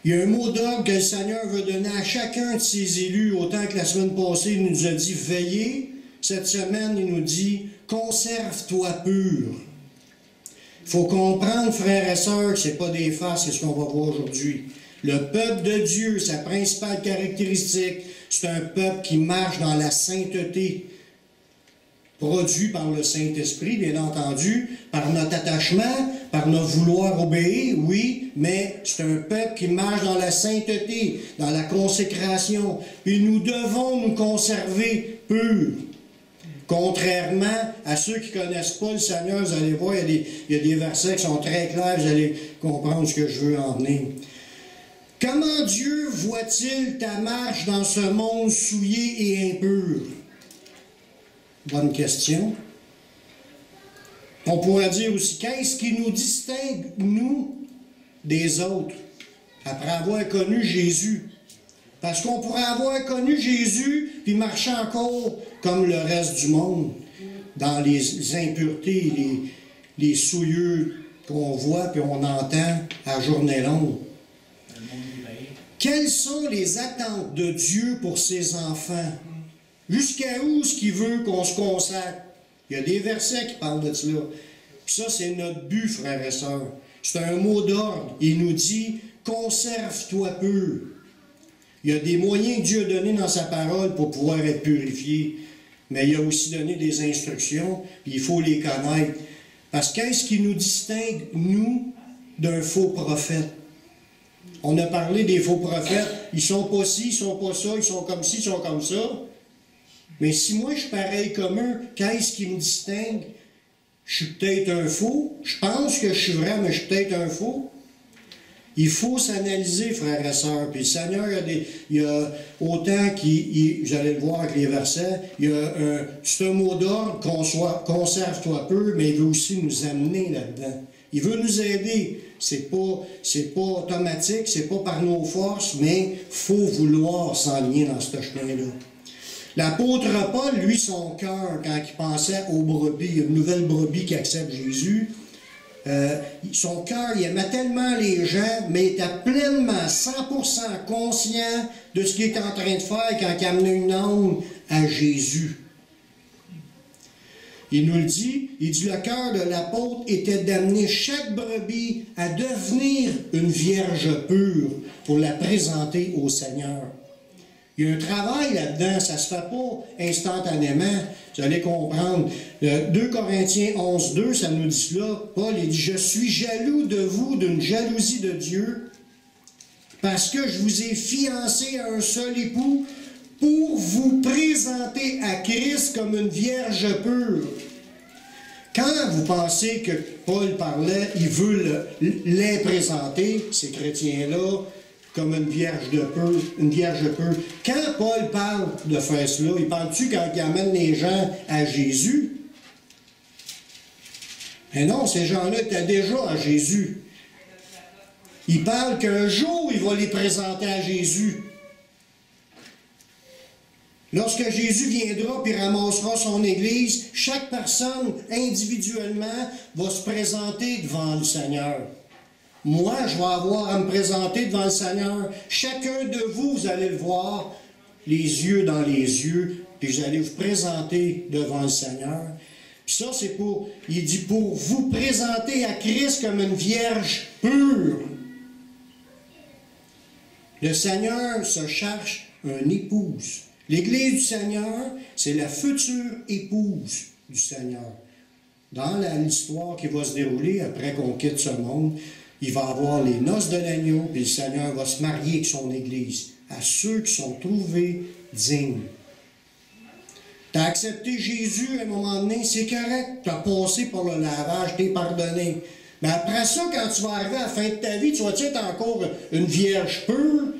Il y a un mot d'ordre que le Seigneur veut donner à chacun de ses élus, autant que la semaine passée, il nous a dit « Veillez ». Cette semaine, il nous dit « Conserve-toi pur ». Il faut comprendre, frères et sœurs, que ce n'est pas des farces, c'est ce qu'on va voir aujourd'hui. Le peuple de Dieu, sa principale caractéristique, c'est un peuple qui marche dans la sainteté, produit par le Saint-Esprit, bien entendu, par notre attachement, par notre vouloir obéir, oui, mais c'est un peuple qui marche dans la sainteté, dans la consécration. Puis nous devons nous conserver purs. Contrairement à ceux qui ne connaissent pas le Seigneur, vous allez voir, il y a des versets qui sont très clairs, vous allez comprendre ce que je veux en venir. Comment Dieu voit-il ta marche dans ce monde souillé et impur? Bonne question. On pourrait dire aussi, qu'est-ce qui nous distingue, nous, des autres, après avoir connu Jésus? Parce qu'on pourrait avoir connu Jésus, puis marcher encore comme le reste du monde, dans les impuretés, les souillures qu'on voit puis on entend à journée longue. Quelles sont les attentes de Dieu pour ses enfants? Jusqu'à où est-ce qu'il veut qu'on se consacre? Il y a des versets qui parlent de cela. Puis ça, c'est notre but, frères et sœurs. C'est un mot d'ordre. Il nous dit « Conserve-toi pur ». Il y a des moyens que Dieu a donnés dans sa parole pour pouvoir être purifié. Mais il a aussi donné des instructions, puis il faut les connaître. Parce qu'est-ce qui nous distingue, nous, d'un faux prophète? On a parlé des faux prophètes. Ils sont pas ci, ils sont pas ça, ils sont comme ci, ils sont comme ça. Mais si moi je suis pareil comme eux, qu'est-ce qui me distingue? Je suis peut-être un faux. Je pense que je suis vrai, mais je suis peut-être un faux. Il faut s'analyser, frères et sœurs. Puis le Seigneur, il y a autant vous allez le voir avec les versets, c'est un mot d'ordre, conserve-toi peu, mais il veut aussi nous amener là-dedans. Il veut nous aider. C'est pas automatique, c'est pas par nos forces, mais il faut vouloir s'enligner dans ce chemin-là. L'apôtre Paul, lui, son cœur, quand il pensait aux brebis, il y a une nouvelle brebis qui accepte Jésus, son cœur, il aimait tellement les gens, mais il était pleinement, 100% conscient de ce qu'il était en train de faire quand il amenait une âme à Jésus. Il nous le dit, il dit, le cœur de l'apôtre était d'amener chaque brebis à devenir une vierge pure pour la présenter au Seigneur. Il y a un travail là-dedans, ça ne se fait pas instantanément. Vous allez comprendre. 2 Corinthiens 11, 2, ça nous dit cela. Paul, il dit, « Je suis jaloux de vous d'une jalousie de Dieu, parce que je vous ai fiancé à un seul époux pour vous présenter à Christ comme une vierge pure. » Quand vous pensez que Paul parlait, il veut les présenter, ces chrétiens-là, comme une vierge pure. Quand Paul parle de faire cela, il parle-tu quand il amène les gens à Jésus? Mais non, ces gens-là étaient déjà à Jésus. Il parle qu'un jour, il va les présenter à Jésus. Lorsque Jésus viendra et ramassera son Église, chaque personne, individuellement, va se présenter devant le Seigneur. Moi, je vais avoir à me présenter devant le Seigneur. Chacun de vous, vous allez le voir, les yeux dans les yeux, puis vous allez vous présenter devant le Seigneur. Puis ça, c'est il dit, pour vous présenter à Christ comme une vierge pure. Le Seigneur se cherche une épouse. L'Église du Seigneur, c'est la future épouse du Seigneur. Dans l'histoire qui va se dérouler après qu'on quitte ce monde, il va avoir les noces de l'agneau, puis le Seigneur va se marier avec son Église, à ceux qui sont trouvés dignes. Tu as accepté Jésus à un moment donné, c'est correct, tu as passé par le lavage, tu es pardonné. Mais après ça, quand tu vas arriver à la fin de ta vie, tu vas être encore une vierge pure,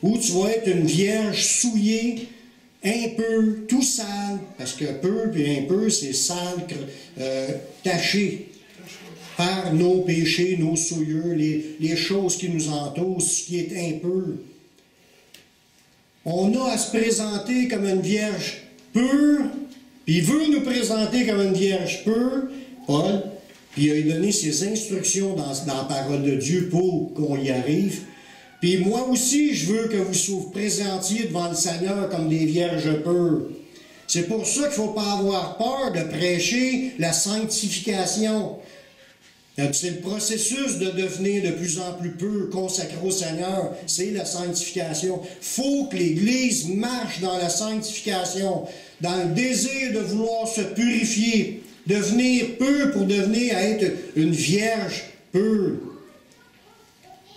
ou tu vas être une vierge souillée, impure, tout sale, parce que pur puis impur, c'est sale, taché par nos péchés, nos souillures, les choses qui nous entourent, ce qui est impur. On a à se présenter comme une vierge pure, puis il veut nous présenter comme une vierge pure, Paul, puis il a donné ses instructions dans la parole de Dieu pour qu'on y arrive. Puis moi aussi, je veux que vous vous présentiez devant le Seigneur comme des vierges pures. C'est pour ça qu'il ne faut pas avoir peur de prêcher la sanctification. C'est le processus de devenir de plus en plus pur, consacré au Seigneur. C'est la sanctification. Il faut que l'Église marche dans la sanctification, dans le désir de vouloir se purifier, devenir pur pour devenir à être une vierge pure.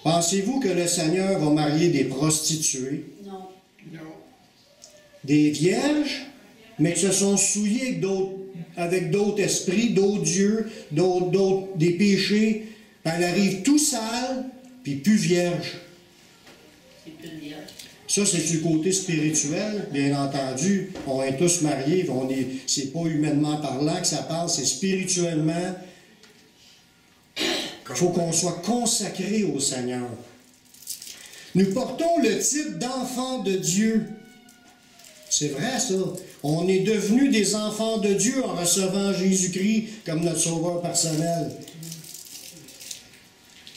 Pensez-vous que le Seigneur va marier des prostituées? Non. Des vierges, mais qui se sont souillées avec d'autres esprits, d'autres dieux, des péchés. Elle arrive tout sale, puis plus vierge. C'est plus vierge. Ça, c'est du côté spirituel, bien entendu. On est tous mariés, c'est pas humainement parlant que ça parle, c'est spirituellement. Il faut qu'on soit consacré au Seigneur. Nous portons le titre d'enfants de Dieu. C'est vrai, ça. On est devenus des enfants de Dieu en recevant Jésus-Christ comme notre sauveur personnel.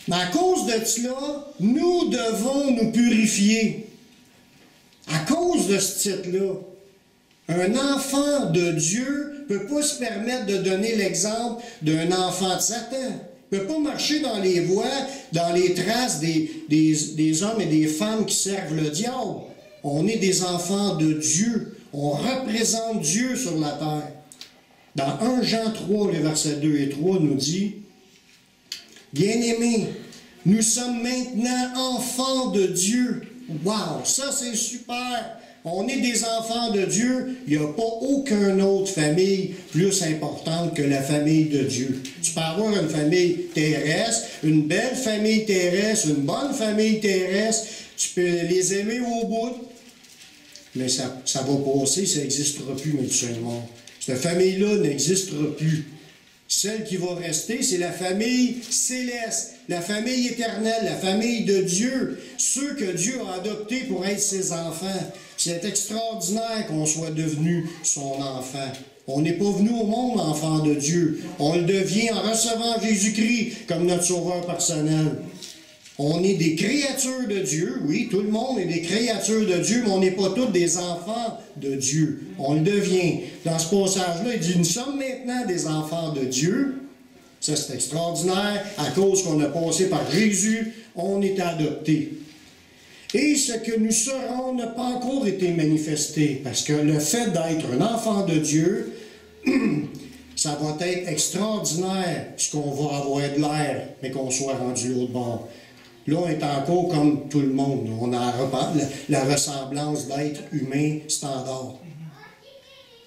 Mais à cause de cela, nous devons nous purifier. À cause de ce titre-là, un enfant de Dieu ne peut pas se permettre de donner l'exemple d'un enfant de Satan. Il ne peut pas marcher dans les voies, dans les traces des hommes et des femmes qui servent le diable. On est des enfants de Dieu. On représente Dieu sur la terre. Dans 1 Jean 3, les versets 2 et 3 nous dit, « Bien-aimés, nous sommes maintenant enfants de Dieu. » Wow, ça c'est super! On est des enfants de Dieu. Il n'y a pas aucune autre famille plus importante que la famille de Dieu. Tu peux avoir une famille terrestre, une belle famille terrestre, une bonne famille terrestre. Tu peux les aimer au bout. Mais ça va passer, ça n'existera plus, mutuellement. Cette famille-là n'existera plus. Celle qui va rester, c'est la famille céleste, la famille éternelle, la famille de Dieu, ceux que Dieu a adoptés pour être ses enfants. C'est extraordinaire qu'on soit devenu son enfant. On n'est pas venu au monde enfant de Dieu. On le devient en recevant Jésus-Christ comme notre sauveur personnel. On est des créatures de Dieu, oui, tout le monde est des créatures de Dieu, mais on n'est pas tous des enfants de Dieu. On le devient. Dans ce passage-là, il dit, nous sommes maintenant des enfants de Dieu. Ça, c'est extraordinaire. À cause qu'on a passé par Jésus, on est adoptés. Et ce que nous serons n'a pas encore été manifesté, parce que le fait d'être un enfant de Dieu, ça va être extraordinaire, puisqu'on va avoir de l'air, mais qu'on soit rendu l'autre bord. Là, on est encore comme tout le monde. On a la ressemblance d'être humain standard.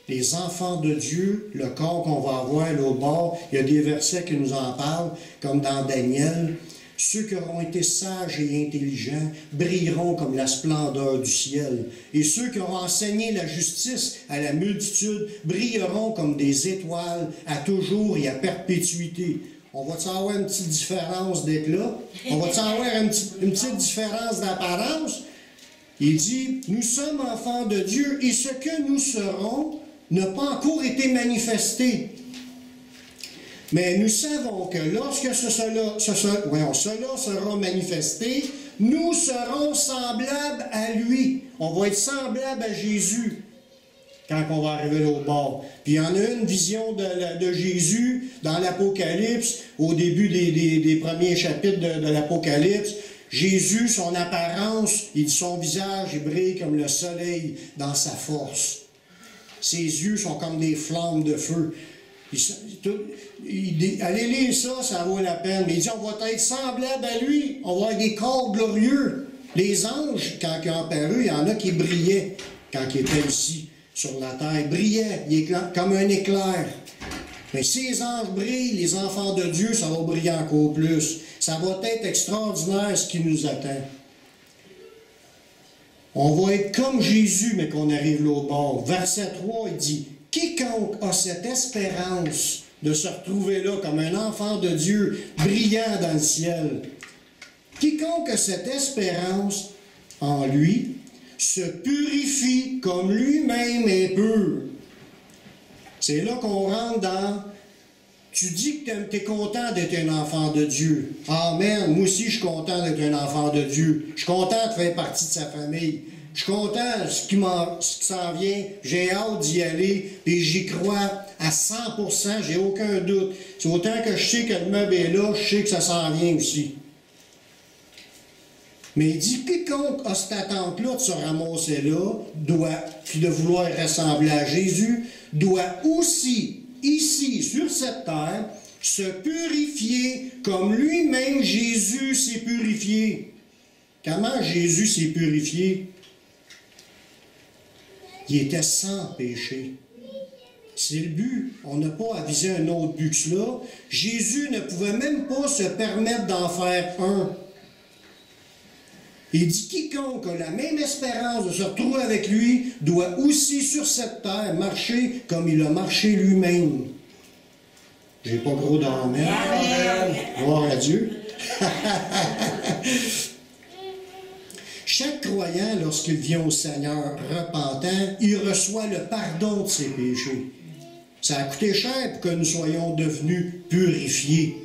Les enfants de Dieu, le corps qu'on va avoir l'autre bord, il y a des versets qui nous en parlent, comme dans Daniel. Ceux qui auront été sages et intelligents brilleront comme la splendeur du ciel. Et ceux qui auront enseigné la justice à la multitude brilleront comme des étoiles à toujours et à perpétuité. On va-tu avoir une petite différence d'éclat? On va-tu avoir une petite différence d'apparence? Il dit, nous sommes enfants de Dieu et ce que nous serons n'a pas encore été manifesté. Mais nous savons que lorsque cela sera manifesté, nous serons semblables à lui. On va être semblables à Jésus quand on va arriver au bord. Puis il y en a une vision de Jésus dans l'Apocalypse, au début des premiers chapitres de l'Apocalypse. Jésus, son apparence, son visage, il brille comme le soleil dans sa force. Ses yeux sont comme des flammes de feu. Allez lire ça, ça vaut la peine. Mais il dit, on va être semblable à lui. On va avoir des corps glorieux. Les anges, quand ils ont apparu, il y en a qui brillaient quand ils étaient ici sur la terre. Ils brillaient, comme un éclair. Mais si les anges brillent, les enfants de Dieu, ça va briller encore plus. Ça va être extraordinaire ce qui nous attend. On va être comme Jésus, mais qu'on arrive l'autre bord. Verset 3, il dit, « Quiconque a cette espérance de se retrouver là comme un enfant de Dieu brillant dans le ciel, quiconque a cette espérance en lui, se purifie comme lui-même est pur. » C'est là qu'on rentre dans « Tu dis que tu es content d'être un enfant de Dieu. Amen. Moi aussi, je suis content d'être un enfant de Dieu. Je suis content de faire partie de sa famille. Je suis content de ce qui s'en vient. J'ai hâte d'y aller. Et j'y crois à 100%. J'ai aucun doute. C'est autant que je sais que le meuble est là, je sais que ça s'en vient aussi. Mais il dit, quiconque a cette attente-là de se ramasser là, puis de vouloir ressembler à Jésus, doit aussi, ici, sur cette terre, se purifier comme lui-même Jésus s'est purifié. Comment Jésus s'est purifié? Il était sans péché. C'est le but. On n'a pas à viser un autre but que cela. Jésus ne pouvait même pas se permettre d'en faire un. Il dit, quiconque a la même espérance de se retrouver avec lui doit aussi sur cette terre marcher comme il a marché lui-même. J'ai pas gros d'amen. Gloire à Dieu. Chaque croyant, lorsqu'il vient au Seigneur repentant, il reçoit le pardon de ses péchés. Ça a coûté cher pour que nous soyons devenus purifiés,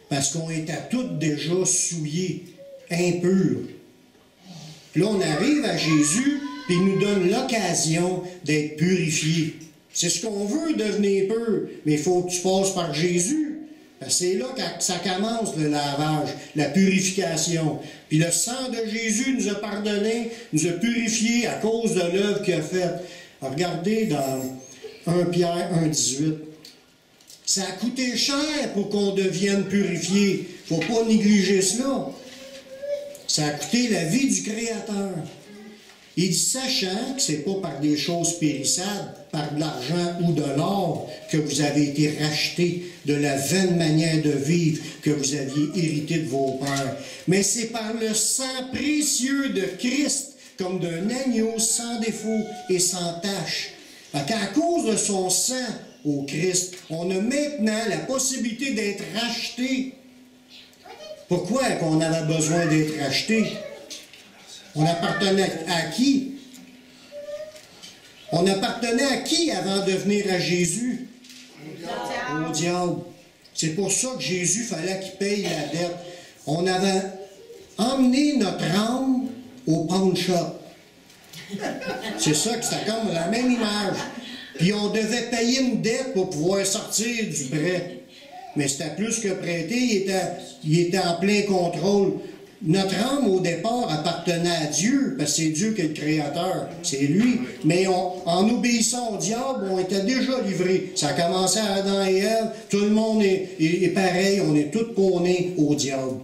parce qu'on était tous déjà souillés, impurs. Là, on arrive à Jésus, puis il nous donne l'occasion d'être purifiés. C'est ce qu'on veut, devenir pur, mais il faut que tu passes par Jésus. C'est là que ça commence, le lavage, la purification. Puis le sang de Jésus nous a pardonné, nous a purifiés à cause de l'œuvre qu'il a faite. Regardez dans 1 Pierre 1,18. Ça a coûté cher pour qu'on devienne purifié. Il ne faut pas négliger cela. Ça a coûté la vie du Créateur. Il dit, sachant que ce n'est pas par des choses périssables, par de l'argent ou de l'or, que vous avez été rachetés de la vaine manière de vivre que vous aviez hérité de vos pères, mais c'est par le sang précieux de Christ, comme d'un agneau sans défaut et sans tache. À cause de son sang au Christ, on a maintenant la possibilité d'être racheté. Pourquoi qu'on avait besoin d'être racheté? On appartenait à qui? On appartenait à qui avant de venir à Jésus? Au diable. C'est pour ça que Jésus fallait qu'il paye la dette. On avait emmené notre âme au pawn shop. C'est ça que c'était comme la même image. Puis on devait payer une dette pour pouvoir sortir du prêt. Mais c'était plus que prêté, il était en plein contrôle. Notre âme, au départ, appartenait à Dieu, parce que c'est Dieu qui est le Créateur, c'est lui. Mais en obéissant au diable, on était déjà livrés. Ça a commencé à Adam et Ève, tout le monde est pareil, on est tous prônés au diable.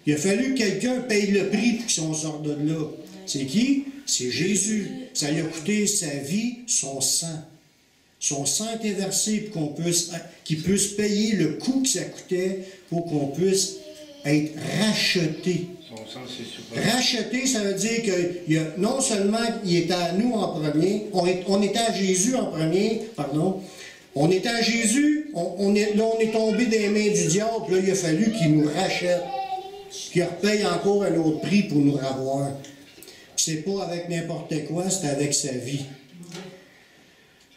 Il a fallu que quelqu'un paye le prix pour qu'on sorte de là. C'est qui? C'est Jésus. Ça lui a coûté sa vie, son sang. Son sang était versé pour qu'il puisse payer le coût que ça coûtait pour qu'on puisse être racheté. Son sang, c'est super. Racheté, ça veut dire que non seulement il était à nous en premier, on était à Jésus en premier, pardon. On était à Jésus, on est tombé des mains du diable, puis là, il a fallu qu'il nous rachète, qu'il repaye encore un autre prix pour nous ravoir. C'est pas avec n'importe quoi, c'est avec sa vie.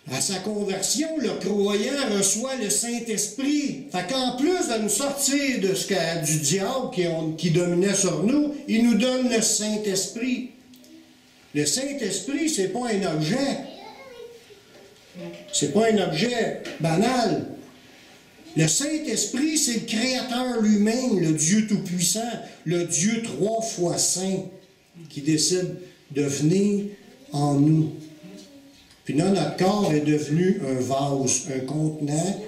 À sa conversion, le croyant reçoit le Saint-Esprit. Fait qu'en plus de nous sortir du diable qui dominait sur nous, il nous donne le Saint-Esprit. Le Saint-Esprit, c'est pas un objet. C'est pas un objet banal. Le Saint-Esprit, c'est le Créateur lui-même, le Dieu Tout-Puissant, le Dieu 3 fois saint, qui décide de venir en nous. Puis là, notre corps est devenu un vase, un contenant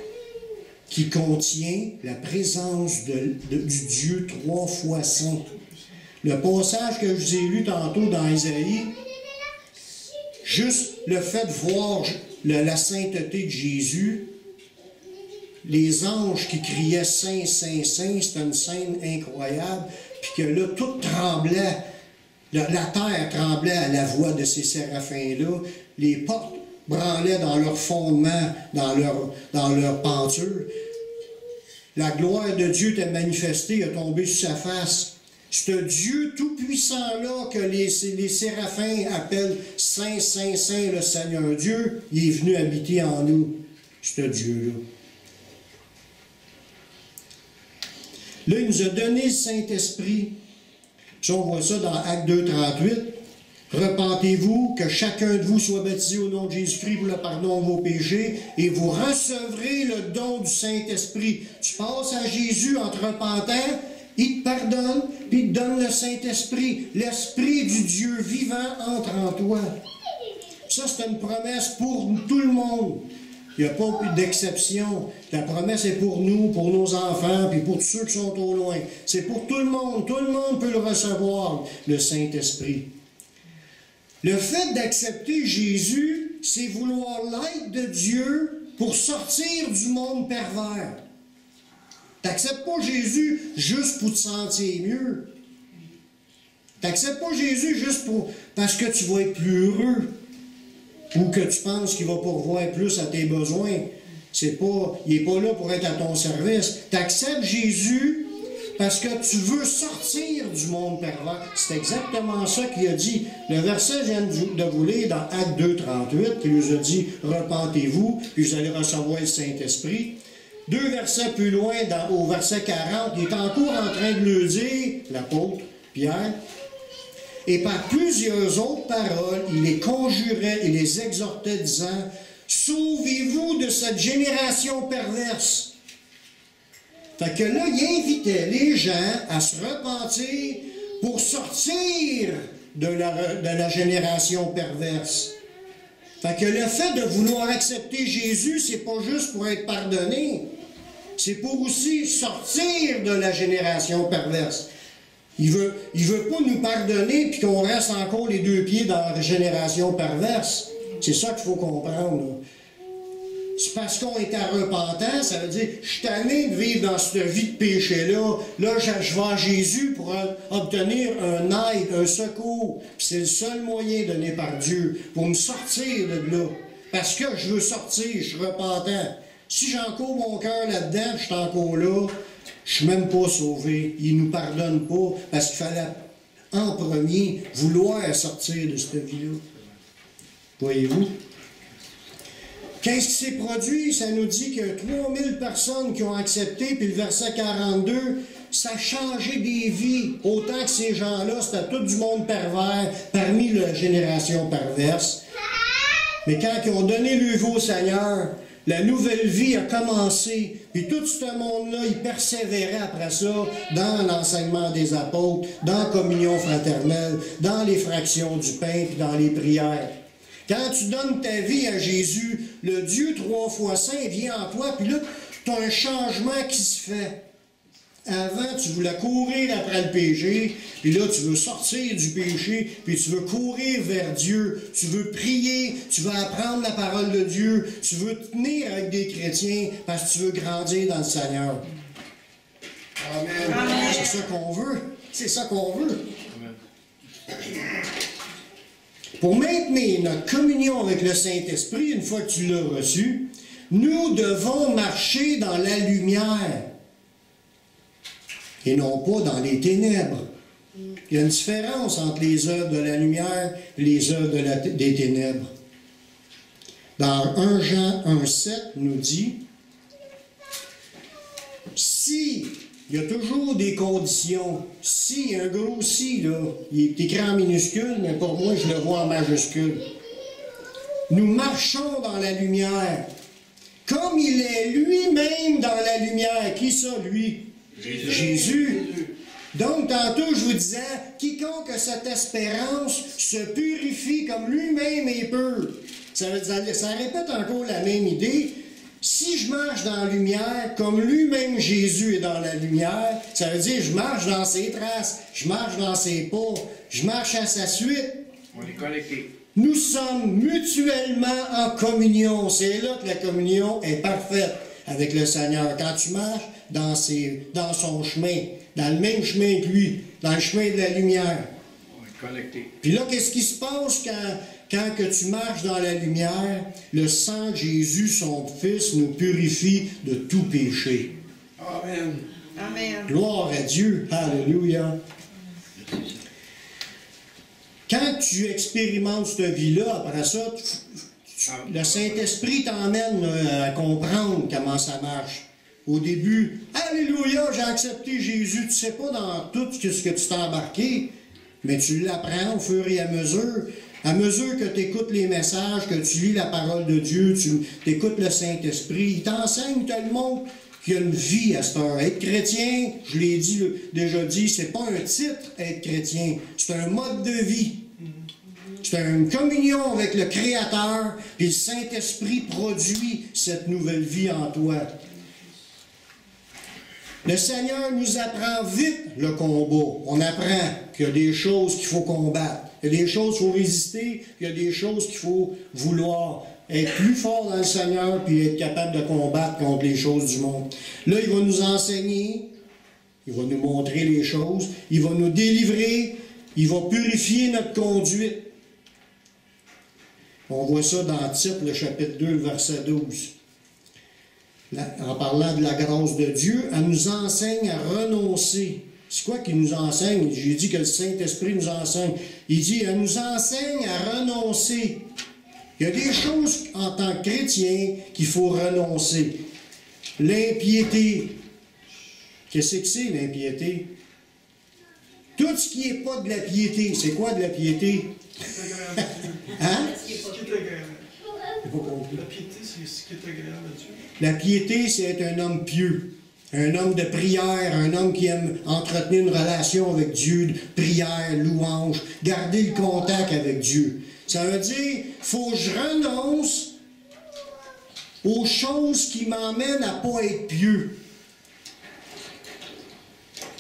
qui contient la présence du Dieu 3 fois saint. Le passage que je vous ai lu tantôt dans Isaïe, juste le fait de voir la sainteté de Jésus, les anges qui criaient « Saint, Saint, Saint », c'était une scène incroyable, puis que là, tout tremblait. La terre tremblait à la voix de ces séraphins-là. Les portes branlaient dans leur fondement, dans leur penture. La gloire de Dieu était manifestée, est tombée sur sa face. Ce Dieu tout-puissant-là que les séraphins appellent Saint, Saint, Saint, le Seigneur Dieu, il est venu habiter en nous, ce Dieu-là. Là, il nous a donné le Saint-Esprit. Puis on voit ça dans Actes 2, 38. Repentez-vous, que chacun de vous soit baptisé au nom de Jésus-Christ pour le pardon de vos péchés, et vous recevrez le don du Saint-Esprit. Tu passes à Jésus en te repentant, il te pardonne, puis il te donne le Saint-Esprit. L'Esprit du Dieu vivant entre en toi. Ça, c'est une promesse pour tout le monde. Il n'y a pas d'exception. La promesse est pour nous, pour nos enfants, puis pour tous ceux qui sont au loin. C'est pour tout le monde. Tout le monde peut le recevoir, le Saint-Esprit. Le fait d'accepter Jésus, c'est vouloir l'aide de Dieu pour sortir du monde pervers. Tu n'acceptes pas Jésus juste pour te sentir mieux. Tu n'acceptes pas Jésus juste parce que tu vas être plus heureux ou que tu penses qu'il va pourvoir plus à tes besoins. Il n'est pas là pour être à ton service. Tu acceptes Jésus parce que tu veux sortir du monde pervers. C'est exactement ça qu'il a dit. Le verset vient de vous lire dans Actes 2, 38, qui nous a dit « Repentez-vous, puis vous allez recevoir le Saint-Esprit ». 2 versets plus loin, au verset 40, il est encore en train de le dire, l'apôtre Pierre, et par plusieurs autres paroles, il les conjurait et les exhortait, disant « Sauvez-vous de cette génération perverse ». Fait que là, il invitait les gens à se repentir pour sortir de la génération perverse. Fait que le fait de vouloir accepter Jésus, c'est pas juste pour être pardonné, c'est pour aussi sortir de la génération perverse. Il veut pas nous pardonner puis qu'on reste encore les deux pieds dans la génération perverse. C'est ça qu'il faut comprendre, là. C'est parce qu'on est repentant, ça veut dire, je suis tanné de vivre dans cette vie de péché-là. Là, je vais à Jésus pour obtenir un aide, un secours. Puis c'est le seul moyen donné par Dieu pour me sortir de là. Parce que je veux sortir, je suis repentant. Si j'ai encore mon cœur là-dedans, je suis encore là, je suis même pas sauvé. Il ne nous pardonne pas parce qu'il fallait, en premier, vouloir sortir de cette vie-là. Voyez-vous? Qu'est-ce qui s'est produit? Ça nous dit qu'il y a 3000 personnes qui ont accepté, puis le verset 42, ça a changé des vies. Autant que ces gens-là, c'était tout du monde pervers, parmi la génération perverse. Mais quand ils ont donné le vœu au Seigneur, la nouvelle vie a commencé. Puis tout ce monde-là, il persévérait après ça dans l'enseignement des apôtres, dans la communion fraternelle, dans les fractions du pain, puis dans les prières. Quand tu donnes ta vie à Jésus, le Dieu 3 fois saint vient en toi, puis là, tu as un changement qui se fait. Avant, tu voulais courir après le péché, puis là, tu veux sortir du péché, puis tu veux courir vers Dieu, tu veux prier, tu veux apprendre la parole de Dieu, tu veux te tenir avec des chrétiens, parce que tu veux grandir dans le Seigneur. Amen. Amen. C'est ça qu'on veut. C'est ça qu'on veut. Amen. Pour maintenir notre communion avec le Saint-Esprit, une fois que tu l'as reçu, nous devons marcher dans la lumière et non pas dans les ténèbres. Il y a une différence entre les œuvres de la lumière et les œuvres des ténèbres. Dans 1 Jean 1,7 nous dit « Si, il y a toujours des conditions. Si, un gros si, là, il est écrit en minuscule, mais pour moi, je le vois en majuscule. Nous marchons dans la lumière, comme il est lui-même dans la lumière. Qui ça, lui? Jésus. Donc, tantôt, je vous disais, quiconque a cette espérance se purifie comme lui-même est pur. Ça veut dire, ça répète encore la même idée. Si je marche dans la lumière, comme lui-même Jésus est dans la lumière, ça veut dire je marche dans ses traces, je marche dans ses pas, je marche à sa suite. On est connectés. Nous sommes mutuellement en communion. C'est là que la communion est parfaite avec le Seigneur. Quand tu marches dans son chemin, dans le même chemin que lui, dans le chemin de la lumière. On est connectés. Puis là, qu'est-ce qui se passe quand que tu marches dans la lumière? Le sang de Jésus, son Fils, nous purifie de tout péché. Amen. Amen. Gloire à Dieu. Alléluia. Quand tu expérimentes cette vie-là, après ça, le Saint-Esprit t'emmène à comprendre comment ça marche. Au début, alléluia, j'ai accepté Jésus. Tu ne sais pas dans tout ce que tu t'es embarqué, mais tu l'apprends au fur et à mesure. À mesure que tu écoutes les messages, que tu lis la parole de Dieu, tu écoutes le Saint-Esprit, il t'enseigne tellement qu'il y a une vie à cette heure. Être chrétien, je l'ai déjà dit, c'est pas un titre, être chrétien. C'est un mode de vie. C'est une communion avec le Créateur, et le Saint-Esprit produit cette nouvelle vie en toi. Le Seigneur nous apprend vite le combat. On apprend qu'il y a des choses qu'il faut combattre. Il y a des choses qu'il faut résister. Il y a des choses qu'il faut vouloir être plus fort dans le Seigneur puis être capable de combattre contre les choses du monde. Là, il va nous enseigner. Il va nous montrer les choses. Il va nous délivrer. Il va purifier notre conduite. On voit ça dans Tite, le chapitre 2, le verset 12. En parlant de la grâce de Dieu, elle nous enseigne à renoncer. C'est quoi qu'il nous enseigne? J'ai dit que le Saint-Esprit nous enseigne. Il dit, elle nous enseigne à renoncer. Il y a des choses en tant que chrétien qu'il faut renoncer. L'impiété. Qu'est-ce que c'est l'impiété? Tout ce qui n'est pas de la piété. C'est quoi de la piété? Hein? Ce qui est agréable. J'ai pas compris. La piété, c'est ce qui est agréable à Dieu. La piété, c'est être un homme pieux, un homme de prière, un homme qui aime entretenir une relation avec Dieu, prière, louange, garder le contact avec Dieu. Ça veut dire, il faut que je renonce aux choses qui m'emmènent à ne pas être pieux.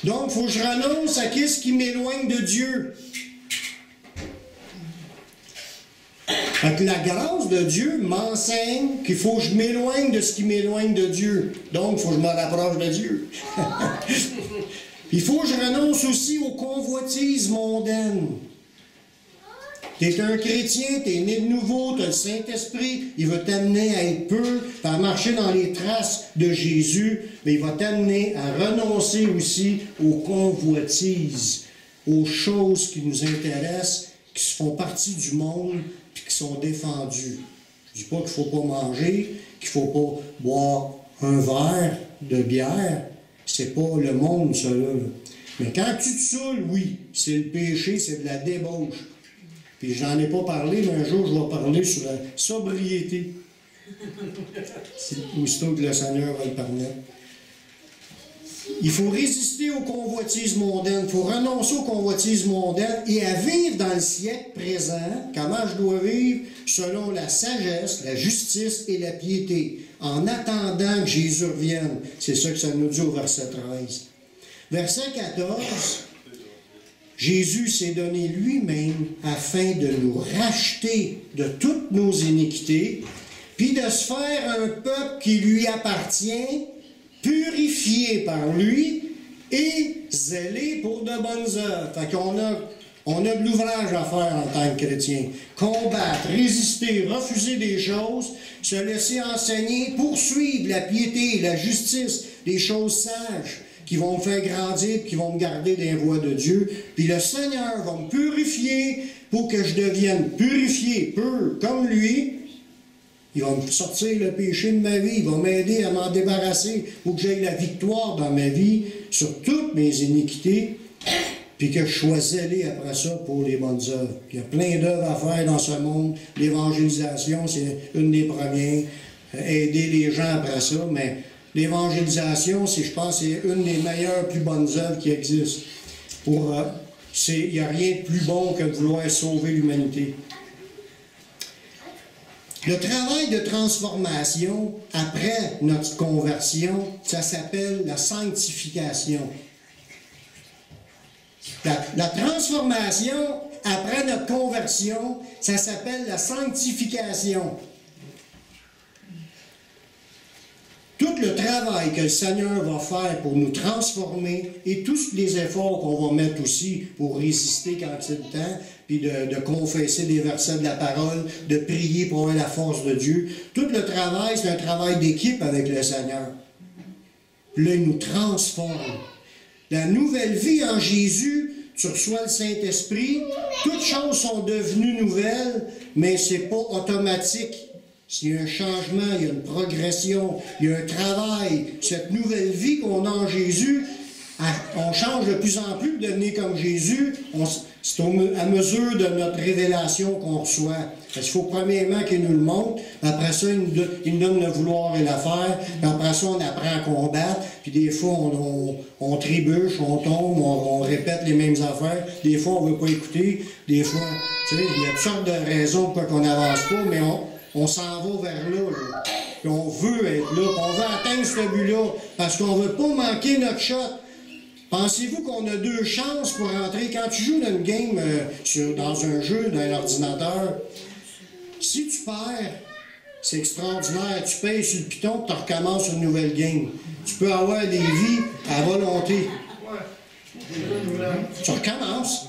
Donc, il faut que je renonce à ce qui m'éloigne de Dieu. Fait que la grâce de Dieu m'enseigne qu'il faut que je m'éloigne de ce qui m'éloigne de Dieu. Donc, il faut que je me rapproche de Dieu. Il faut que je renonce aussi aux convoitises mondaines. Tu es un chrétien, tu es né de nouveau, tu as le Saint-Esprit, il va t'amener à être pur, à marcher dans les traces de Jésus, mais il va t'amener à renoncer aussi aux convoitises, aux choses qui nous intéressent, qui font partie du monde, puis qui sont défendues. Je ne dis pas qu'il ne faut pas manger, qu'il ne faut pas boire un verre de bière. C'est pas le monde, ça, là. Mais quand tu te saoules, oui, c'est le péché, c'est de la débauche. Puis j'en ai pas parlé, mais un jour, je vais parler sur la sobriété. C'est aussitôt que le Seigneur va le permettre. Il faut résister aux convoitises mondaines, il faut renoncer aux convoitises mondaines et à vivre dans le siècle présent. Comment je dois vivre? Selon la sagesse, la justice et la piété, en attendant que Jésus revienne. C'est ça que ça nous dit au verset 13. Verset 14, Jésus s'est donné lui-même afin de nous racheter de toutes nos iniquités, puis de se faire un peuple qui lui appartient, purifié par lui et zélé pour de bonnes œuvres. Fait qu'on a de l'ouvrage à faire en tant que chrétien. Combattre, résister, refuser des choses, se laisser enseigner, poursuivre la piété, la justice, les choses sages qui vont me faire grandir, qui vont me garder dans les voies de Dieu. Puis le Seigneur va me purifier pour que je devienne purifié, pur, comme lui. Il va me sortir le péché de ma vie. Il va m'aider à m'en débarrasser pour que j'aie la victoire dans ma vie sur toutes mes iniquités, puis que je sois zélé après ça pour les bonnes œuvres. Il y a plein d'œuvres à faire dans ce monde. L'évangélisation, c'est une des premières. Aider les gens après ça, mais l'évangélisation, je pense, c'est une des meilleures, plus bonnes œuvres qui existent. Il n'y a rien de plus bon que de vouloir sauver l'humanité. Le travail de transformation après notre conversion, ça s'appelle la sanctification. La transformation après notre conversion, ça s'appelle la sanctification. Tout le travail que le Seigneur va faire pour nous transformer et tous les efforts qu'on va mettre aussi pour résister quand c'est le temps, puis de confesser des versets de la parole, de prier pour avoir la force de Dieu. Tout le travail, c'est un travail d'équipe avec le Seigneur. Là, il nous transforme. La nouvelle vie en Jésus, tu reçois le Saint-Esprit, toutes choses sont devenues nouvelles, mais ce n'est pas automatique. S'il y a un changement, il y a une progression, il y a un travail, cette nouvelle vie qu'on a en Jésus, on change de plus en plus de devenir comme Jésus. C'est à mesure de notre révélation qu'on reçoit. Parce qu'il faut premièrement qu'il nous le montre, après ça, il nous donne le vouloir et le faire, puis après ça, on apprend à combattre, puis des fois, on trébuche, on tombe, on répète les mêmes affaires, des fois, on ne veut pas écouter, des fois, tu sais, il y a toutes sortes de raisons pour qu'on n'avance pas, mais on s'en va vers là. Puis on veut être là, puis on veut atteindre ce but-là, parce qu'on ne veut pas manquer notre shot. Pensez-vous qu'on a 2 chances pour rentrer? Quand tu joues dans une game, dans un jeu, dans un ordinateur, si tu perds, c'est extraordinaire. Tu payes sur le piton, tu recommences une nouvelle game. Tu peux avoir des vies à volonté. Tu recommences.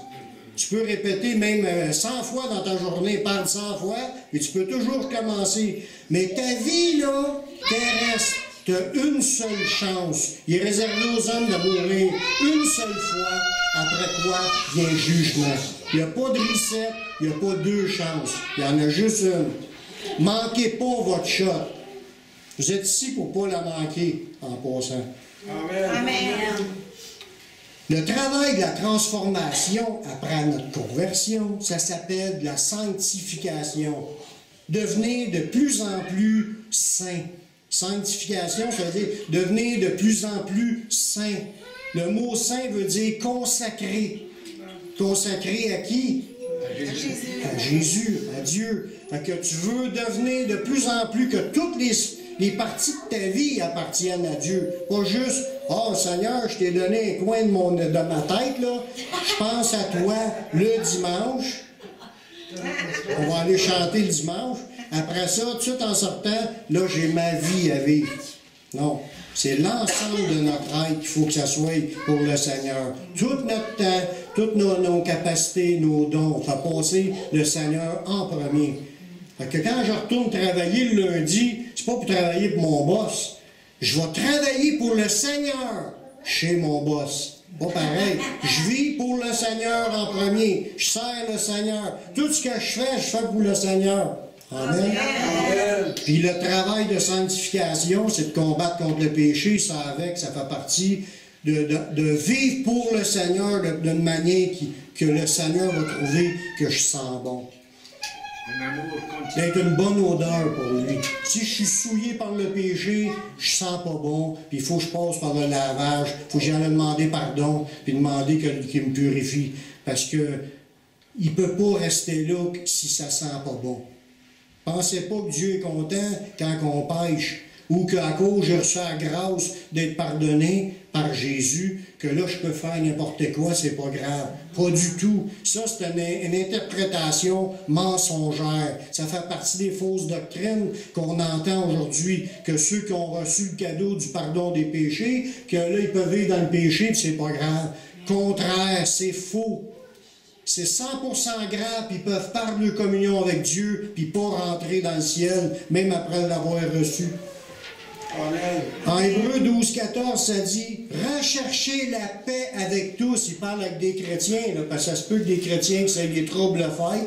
Tu peux répéter même 100 fois dans ta journée, perdre 100 fois, et tu peux toujours recommencer. Mais ta vie, là, terrestre, tu as une seule chance. Il est réservé aux hommes de mourir une seule fois, après quoi vient le jugement. Il n'y a pas de reset, il n'y a pas 2 chances. Il y en a juste une. Manquez pas votre shot. Vous êtes ici pour ne pas la manquer en passant. Amen. Amen. Le travail de la transformation après notre conversion, ça s'appelle de la sanctification. Devenir de plus en plus saint. Sanctification, ça veut dire devenir de plus en plus saint. Le mot saint veut dire consacré. Consacré à qui? À Jésus. À Jésus, à Dieu. Fait que tu veux devenir de plus en plus que toutes les parties de ta vie appartiennent à Dieu. Pas juste, oh Seigneur, je t'ai donné un coin de ma tête, là. Je pense à toi le dimanche. On va aller chanter le dimanche. Après ça, tout de suite en sortant, là, j'ai ma vie à vivre. Non. C'est l'ensemble de notre être qu'il faut que ça soit pour le Seigneur. Tout notre temps, toutes nos capacités, nos dons, on fait passer le Seigneur en premier. Fait que quand je retourne travailler le lundi, c'est pas pour travailler pour mon boss. Je vais travailler pour le Seigneur chez mon boss. Pas pareil. Je vis pour le Seigneur en premier. Je sers le Seigneur. Tout ce que je fais pour le Seigneur. Amen. Amen. Puis le travail de sanctification, c'est de combattre contre le péché. Ça fait partie de vivre pour le Seigneur d'une manière que le Seigneur va trouver que je sens bon. Un amour continu. D'être une bonne odeur pour lui. Si je suis souillé par le péché, je sens pas bon, puis il faut que je passe par le lavage, il faut que j'aille demander pardon, puis demander qu'il me purifie. Parce que il peut pas rester là si ça sent pas bon. Pensez pas que Dieu est content quand on pêche, ou qu'à cause j'ai reçu la grâce d'être pardonné par Jésus, que là je peux faire n'importe quoi, c'est pas grave. Pas du tout. Ça, c'est une interprétation mensongère. Ça fait partie des fausses doctrines qu'on entend aujourd'hui, que ceux qui ont reçu le cadeau du pardon des péchés, que là ils peuvent vivre dans le péché, puis c'est pas grave. Contraire, c'est faux. C'est 100% grave, puis ils peuvent parler de communion avec Dieu, puis pas rentrer dans le ciel, même après l'avoir reçu. Amen. En Hébreux 12-14, ça dit « Recherchez la paix avec tous ». Il parle avec des chrétiens, là, parce que ça se peut que des chrétiens que ça ait des troubles à faire.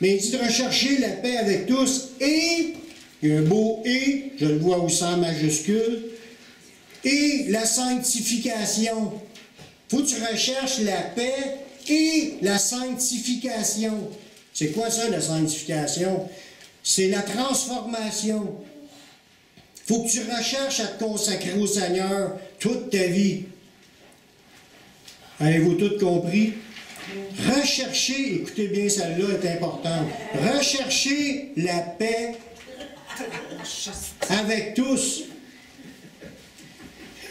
Mais il dit « Recherchez la paix avec tous et », il y a un beau « et », je le vois aussi en majuscule, « et la sanctification ». Il faut que tu recherches la paix et la sanctification. C'est quoi ça, la sanctification? C'est la transformation. Il faut que tu recherches à te consacrer au Seigneur toute ta vie. Avez-vous tout compris? Rechercher, écoutez bien, celle-là est importante. Rechercher la paix avec tous.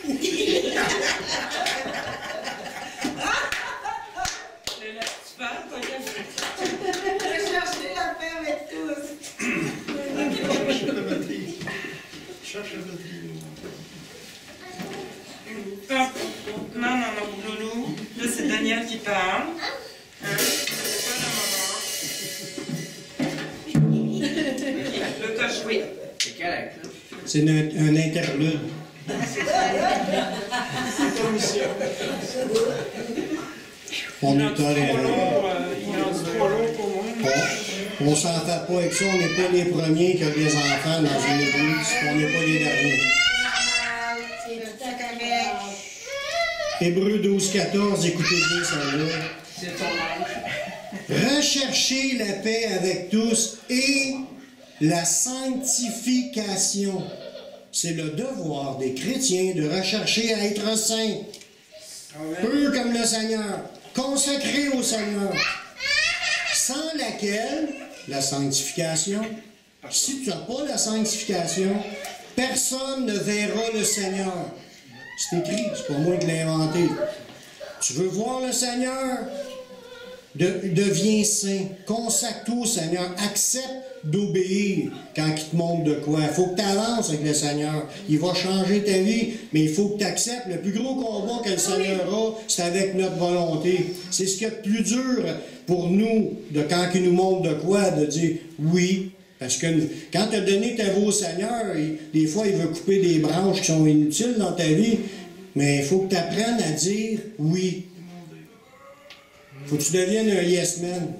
Rechercher la paix avec tous. Cherche la batterie. Non, Loulou. Là, c'est Daniel qui parle. Hein? C'est pas la maman. Le coche, oui. C'est correct, là. C'est un interlude. On Il est en dit trop long, tolérant. il en dit trop long pour moi. Bon. On s'en fait pas avec ça, on n'est pas les premiers qui ont des enfants dans une église, on n'est pas les derniers. C'est tout à fait. Hébreux 12, 14, écoutez bien ça-là. C'est ton âge. Recherchez la paix avec tous et la sanctification. C'est le devoir des chrétiens de rechercher à être saints, peu comme le Seigneur, consacrés au Seigneur, sans laquelle, la sanctification, si tu n'as pas la sanctification, personne ne verra le Seigneur. C'est écrit, c'est pas moi qui l'ai inventé. Tu veux voir le Seigneur? Deviens saint. Consacre-toi au Seigneur. Accepte d'obéir quand il te montre de quoi. Il faut que tu avances avec le Seigneur. Il va changer ta vie, mais il faut que tu acceptes. Le plus gros combat que le Seigneur a, c'est avec notre volonté. C'est ce qui est le plus dur pour nous, quand il nous montre de quoi, de dire oui. Parce que quand tu as donné ta vie au Seigneur, des fois, il veut couper des branches qui sont inutiles dans ta vie, mais il faut que tu apprennes à dire oui. Faut que tu deviennes un yes man.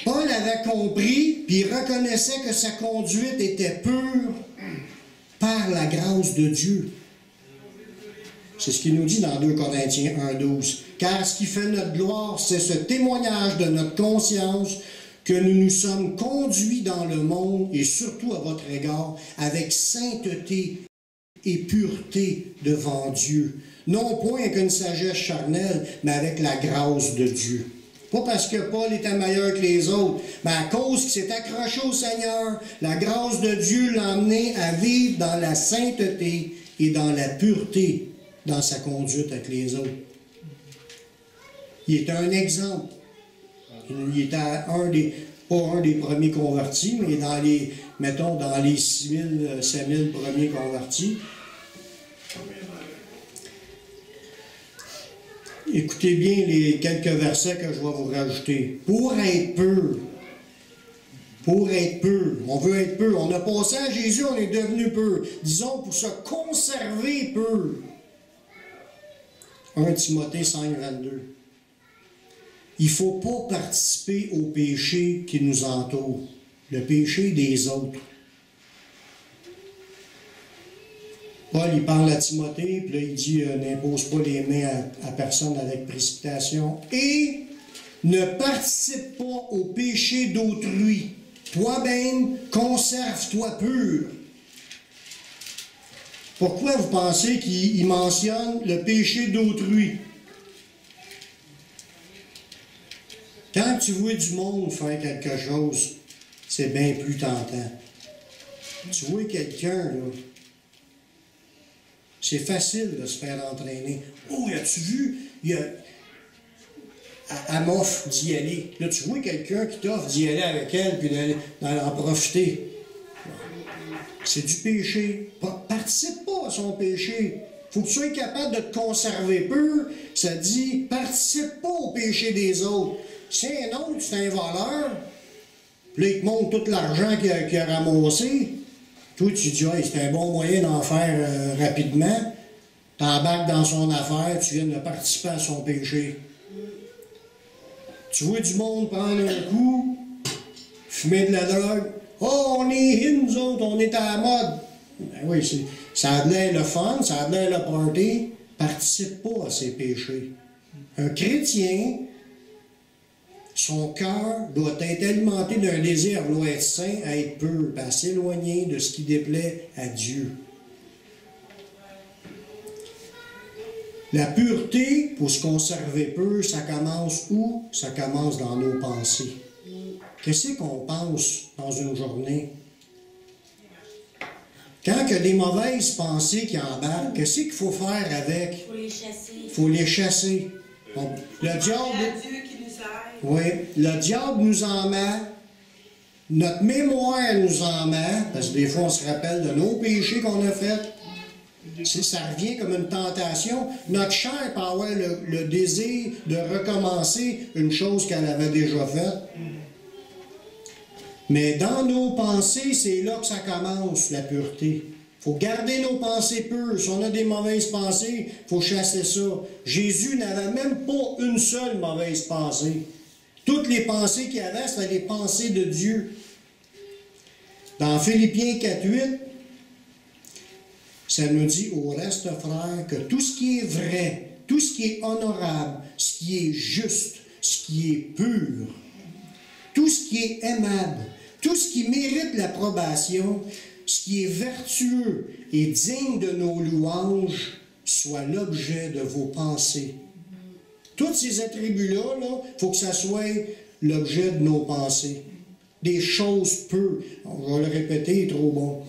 Paul avait compris, puis il reconnaissait que sa conduite était pure par la grâce de Dieu. C'est ce qu'il nous dit dans 2 Corinthiens 1,12. Car ce qui fait notre gloire, c'est ce témoignage de notre conscience que nous nous sommes conduits dans le monde, et surtout à votre égard, avec sainteté et pureté devant Dieu. Non point avec une sagesse charnelle, mais avec la grâce de Dieu. Pas parce que Paul était meilleur que les autres, mais à cause qu'il s'est accroché au Seigneur, la grâce de Dieu l'a amené à vivre dans la sainteté et dans la pureté dans sa conduite avec les autres. Il était un exemple. Il était pas un des premiers convertis, mais dans les, mettons, dans les 6 000, 7 000 premiers convertis. Écoutez bien les quelques versets que je vais vous rajouter. Pour être pur, on veut être pur. On a passé à Jésus, on est devenu pur. Disons, pour se conserver pur. 1 Timothée 5, 22. Il ne faut pas participer au péché qui nous entoure, le péché des autres. Paul, il parle à Timothée, puis là, il dit n'impose pas les mains à personne avec précipitation. Et ne participe pas au péché d'autrui. Toi-même, conserve-toi pur. Pourquoi vous pensez qu'il mentionne le péché d'autrui? Quand tu vois du monde faire quelque chose, c'est bien plus tentant. Tu vois quelqu'un, là, c'est facile de se faire entraîner. Oh, as-tu vu? Elle m'offre d'y aller. Là, tu vois quelqu'un qui t'offre d'y aller avec elle, puis d'en profiter. C'est du péché. Participe pas à son péché. Il faut que tu sois capable de te conserver pur. Ça dit, participe pas au péché des autres. Si un autre, c'est un voleur, puis là, il te montre tout l'argent qu'il a ramassé. Toi, tu dis, hey, c'est un bon moyen d'en faire rapidement. T'embarques dans son affaire, tu viens de participer à son péché. Tu vois du monde prendre un coup, fumer de la drogue. Oh, on est in, nous autres, on est à la mode. Ben oui, ça a de l'air le fun, ça a de l'air le party. Participe pas à ses péchés. Un chrétien, son cœur doit être alimenté d'un désir à vouloir être saint, à être pur, à s'éloigner de ce qui déplaît à Dieu. La pureté, pour se conserver pur, ça commence où? Ça commence dans nos pensées. Qu'est-ce qu'on pense dans une journée? Quand il y a des mauvaises pensées qui embarquent, qu'est-ce qu'il faut faire avec? Il faut les chasser. Il faut les chasser. Le diable... Dieu qui nous aide. Oui, le diable nous en met, notre mémoire nous en met, parce que des fois on se rappelle de nos péchés qu'on a faits. Ça revient comme une tentation. Notre chair peut avoir le désir de recommencer une chose qu'elle avait déjà faite. Mais dans nos pensées, c'est là que ça commence, la pureté. Il faut garder nos pensées pures. Si on a des mauvaises pensées, il faut chasser ça. Jésus n'avait même pas une seule mauvaise pensée. Toutes les pensées qu'il y avait, c'était les pensées de Dieu. Dans Philippiens 4:8, ça nous dit au reste, frères, que tout ce qui est vrai, tout ce qui est honorable, ce qui est juste, ce qui est pur, tout ce qui est aimable, tout ce qui mérite l'approbation, ce qui est vertueux et digne de nos louanges, soit l'objet de vos pensées. Tous ces attributs-là, il faut que ça soit l'objet de nos pensées. Des choses peu, on va le répéter, trop bon.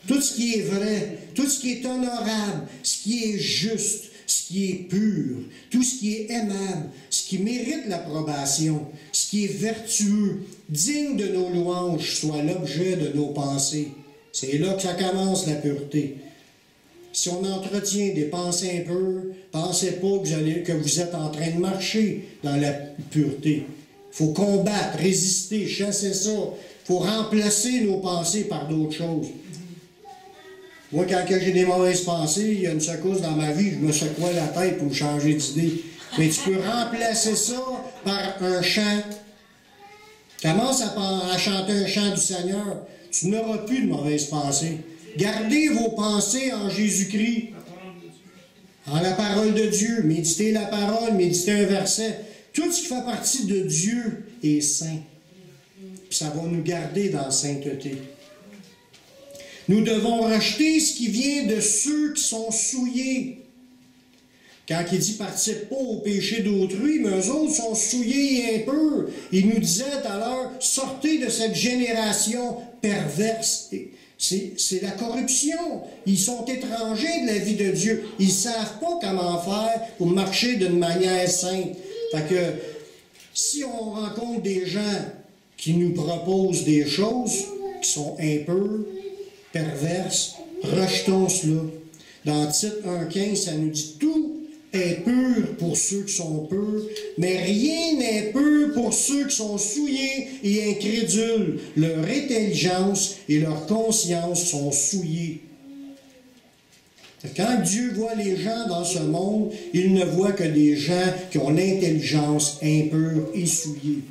Tout ce qui est vrai, tout ce qui est honorable, ce qui est juste, ce qui est pur, tout ce qui est aimable, ce qui mérite l'approbation, ce qui est vertueux, digne de nos louanges, soit l'objet de nos pensées. C'est là que ça commence la pureté. Si on entretient des pensées impures, pensez pas que vous êtes en train de marcher dans la pureté. Il faut combattre, résister, chasser ça. Il faut remplacer nos pensées par d'autres choses. Moi, quand j'ai des mauvaises pensées, il y a une secousse dans ma vie, je me secouais la tête pour changer d'idée. Mais tu peux remplacer ça par un chant. Commence à chanter un chant du Seigneur. Tu n'auras plus de mauvaises pensées. Gardez vos pensées en Jésus-Christ, en la parole de Dieu. Méditez la parole, méditez un verset. Tout ce qui fait partie de Dieu est saint. Puis ça va nous garder dans la sainteté. Nous devons rejeter ce qui vient de ceux qui sont souillés. Quand il dit « participe pas au péché d'autrui », mais eux autres sont souillés et impurs. Il nous disait tout à l'heure « sortez de cette génération perverse ». C'est la corruption. Ils sont étrangers de la vie de Dieu. Ils ne savent pas comment faire pour marcher d'une manière sainte. Fait que si on rencontre des gens qui nous proposent des choses qui sont impures, perverses, rejetons cela. Dans Tite 1,15, ça nous dit « Tout est pur pour ceux qui sont purs, mais rien n'est pur pour ceux qui sont souillés et incrédules. Leur intelligence et leur conscience sont souillées. » Quand Dieu voit les gens dans ce monde, il ne voit que des gens qui ont l'intelligence impure et souillée.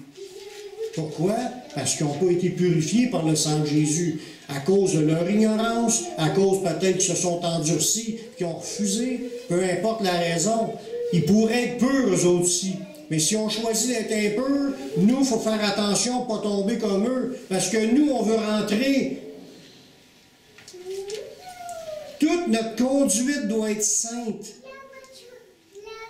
Pourquoi? Parce qu'ils n'ont pas été purifiés par le sang de Jésus. À cause de leur ignorance, à cause peut-être qu'ils se sont endurcis, qu'ils ont refusé, peu importe la raison. Ils pourraient être purs eux autres aussi. Mais si on choisit d'être impurs, nous, il faut faire attention de ne pas tomber comme eux. Parce que nous, on veut rentrer. Toute notre conduite doit être sainte.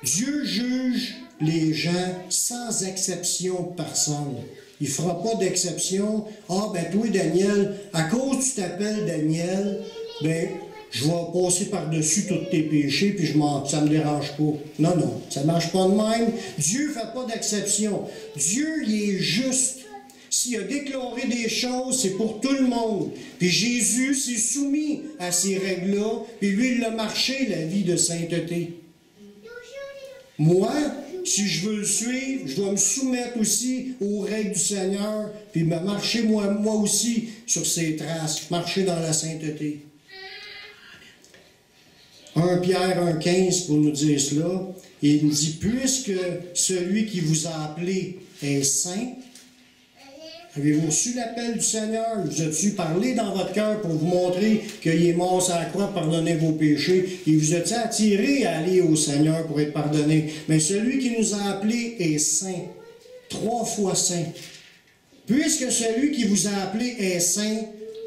Dieu juge les gens sans exception de personne. Il ne fera pas d'exception. Ah, ben toi, Daniel, à cause que tu t'appelles Daniel, ben, je vais passer par-dessus tous tes péchés, puis ça ne me dérange pas. Non, non, ça ne marche pas de même. Dieu ne fait pas d'exception. Dieu, il est juste. S'il a déclaré des choses, c'est pour tout le monde. Puis Jésus s'est soumis à ces règles-là, puis lui, il a marché la vie de sainteté. Moi, si je veux le suivre, je dois me soumettre aussi aux règles du Seigneur, puis me marcher moi aussi sur ses traces, marcher dans la sainteté. 1 Pierre 1,15 pour nous dire cela, il nous dit, puisque celui qui vous a appelé est saint, avez-vous reçu l'appel du Seigneur? Vous a-t-il parlé dans votre cœur pour vous montrer qu'il est mort sur la croix, pardonner vos péchés? Il vous a-t-il attiré à aller au Seigneur pour être pardonné? Mais celui qui nous a appelés est saint. 3 fois saint. Puisque celui qui vous a appelé est saint,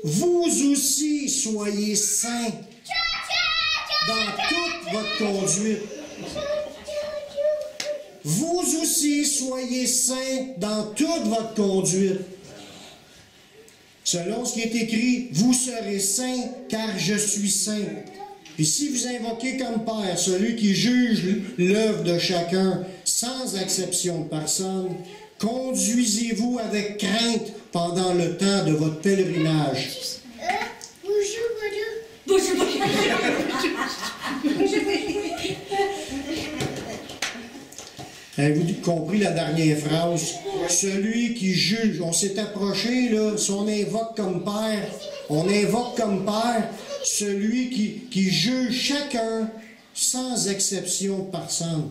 vous aussi soyez saints dans toute votre conduite. Vous aussi soyez saints dans toute votre conduite. Selon ce qui est écrit, vous serez saints car je suis saint. Puis si vous invoquez comme Père celui qui juge l'œuvre de chacun sans exception de personne, conduisez-vous avec crainte pendant le temps de votre pèlerinage. Avez-vous compris la dernière phrase? Celui qui juge, on s'est approché, là, si on invoque comme Père, on invoque comme Père celui qui juge chacun sans exception de personne.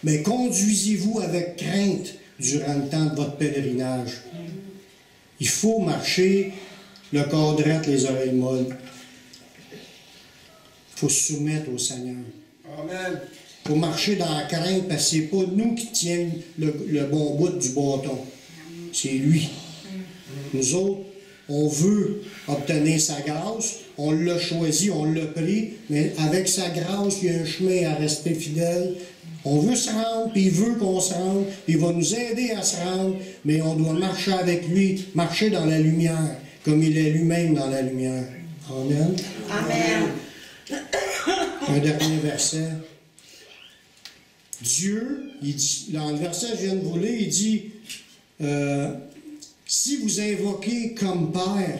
Mais conduisez-vous avec crainte durant le temps de votre pèlerinage. Il faut marcher le corps droit, les oreilles molles. Il faut se soumettre au Seigneur. Amen. Il faut marcher dans la crainte parce que ce n'est pas nous qui tiennent le bon bout du bâton. C'est lui. Nous autres, on veut obtenir sa grâce, on l'a choisi, on l'a pris, mais avec sa grâce, il y a un chemin à rester fidèle. On veut se rendre, puis il veut qu'on se rende, puis il va nous aider à se rendre, mais on doit marcher avec lui, marcher dans la lumière, comme il est lui-même dans la lumière. Amen. Amen. Un dernier verset. Dieu, il dit, dans le verset que je viens de vous lire, il dit, si vous invoquez comme Père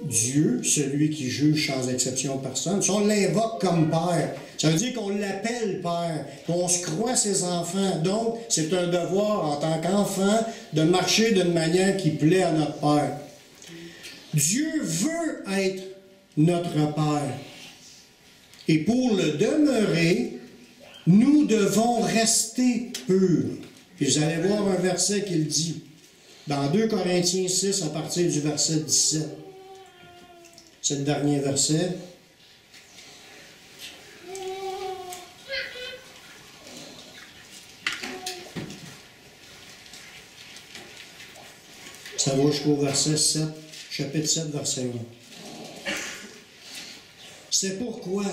Dieu, celui qui juge sans exception personne, si on l'invoque comme Père, ça veut dire qu'on l'appelle Père, qu'on se croit ses enfants. Donc, c'est un devoir en tant qu'enfant de marcher d'une manière qui plaît à notre Père. Dieu veut être notre Père. Et pour le demeurer, nous devons rester purs. Puis vous allez voir un verset qui le dit. Dans 2 Corinthiens 6, à partir du verset 17. C'est le dernier verset. Ça va jusqu'au verset 7, chapitre 7, verset 1. C'est pourquoi,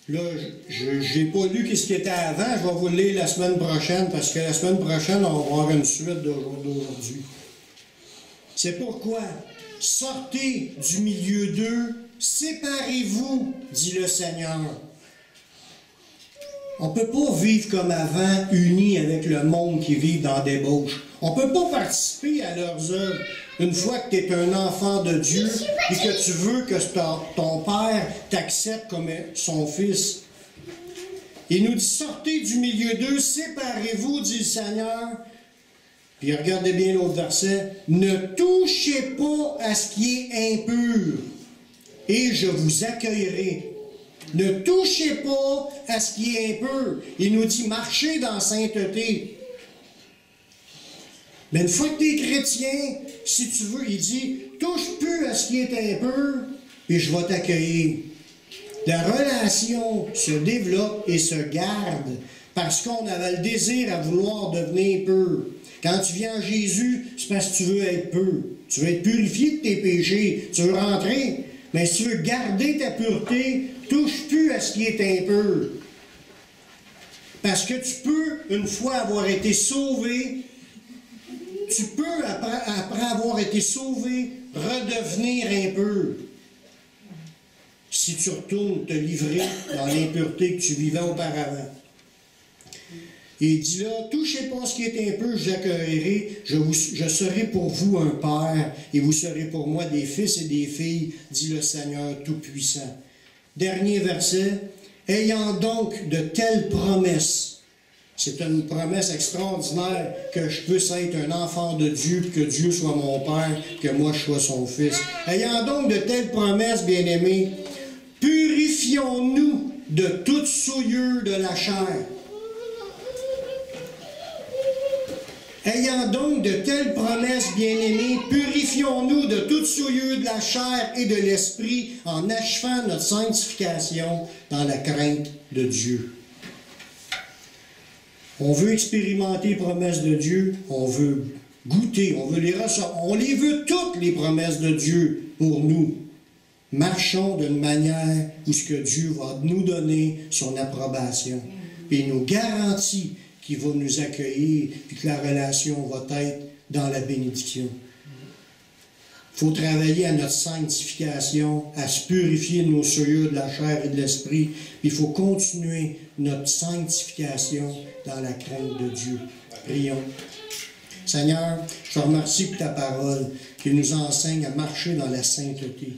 là, je n'ai pas lu ce qui était avant, je vais vous le lire la semaine prochaine, parce que la semaine prochaine, on va avoir une suite d'aujourd'hui. C'est pourquoi, sortez du milieu d'eux, séparez-vous, dit le Seigneur. On ne peut pas vivre comme avant, unis avec le monde qui vit dans des débauche. On ne peut pas participer à leurs œuvres. Une fois que tu es un enfant de Dieu et que tu veux que ton Père t'accepte comme son Fils. Il nous dit, sortez du milieu d'eux, séparez-vous, dit le Seigneur. Puis regardez bien l'autre verset. Ne touchez pas à ce qui est impur, et je vous accueillerai. Ne touchez pas à ce qui est impur. Il nous dit, marchez dans la sainteté. Mais une fois que tu es chrétien, si tu veux, il dit, touche plus à ce qui est impur, et je vais t'accueillir. La relation se développe et se garde parce qu'on avait le désir à vouloir devenir pur. Quand tu viens à Jésus, c'est parce que tu veux être pur. Tu veux être purifié de tes péchés. Tu veux rentrer. Mais si tu veux garder ta pureté, touche plus à ce qui est impur. Parce que tu peux, une fois avoir été sauvé, tu peux, après avoir été sauvé, redevenir impur. Si tu retournes te livrer dans l'impureté que tu vivais auparavant. Et il dit là, touchez pas ce qui est impur, j'accueillerai, je serai pour vous un père, et vous serez pour moi des fils et des filles, dit le Seigneur Tout-Puissant. Dernier verset, ayant donc de telles promesses. C'est une promesse extraordinaire que je puisse être un enfant de Dieu, que Dieu soit mon Père, que moi je sois son Fils. Ayant donc de telles promesses, bien-aimés, purifions-nous de toute souillure de la chair. Ayant donc de telles promesses, bien-aimés, purifions-nous de toute souillure de la chair et de l'esprit en achevant notre sanctification dans la crainte de Dieu. On veut expérimenter les promesses de Dieu, on veut goûter, on veut les recevoir. On les veut toutes les promesses de Dieu pour nous. Marchons d'une manière où ce que Dieu va nous donner son approbation. Et il nous garantit qu'il va nous accueillir et que la relation va être dans la bénédiction. Il faut travailler à notre sanctification, à se purifier de nos souillures de la chair et de l'esprit. Puis il faut continuer notre sanctification dans la crainte de Dieu. Prions. Seigneur, je te remercie pour ta parole qui nous enseigne à marcher dans la sainteté.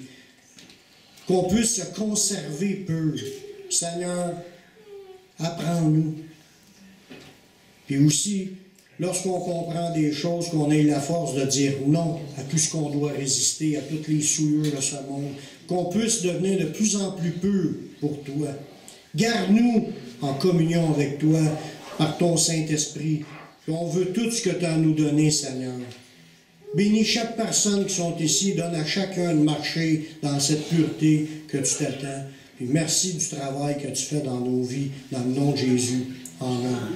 Qu'on puisse se conserver pur. Seigneur, apprends-nous. Puis aussi, lorsqu'on comprend des choses, qu'on ait la force de dire non à tout ce qu'on doit résister, à toutes les souillures de ce monde, qu'on puisse devenir de plus en plus pur pour toi. Garde-nous en communion avec toi par ton Saint-Esprit, Puis on veut tout ce que tu as à nous donner, Seigneur. Bénis chaque personne qui sont ici, donne à chacun de marcher dans cette pureté que tu t'attends. Puis merci du travail que tu fais dans nos vies, dans le nom de Jésus. Amen.